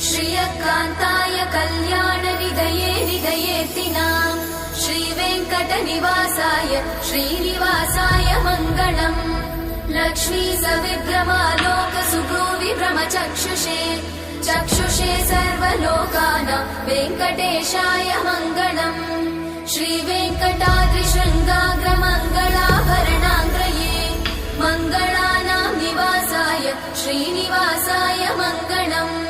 श्रियकान्ताय कल्याणनिधये निधयेऽर्थिनाम् श्रीवेङ्कटनिवासाय श्रीनिवासाय मङ्गलम् लक्ष्मी सविभ्रमालोकसुभ्रूविभ्रमचक्षुषे चक्षुषे सर्वलोकानां वेङ्कटेशाय मङ्गलम् श्रीवेङ्कटाद्रिशृङ्गाग्रमङ्गलाभरणाङ्ग्रये मङ्गलानां निवासाय श्रीनिवासाय मङ्गलम्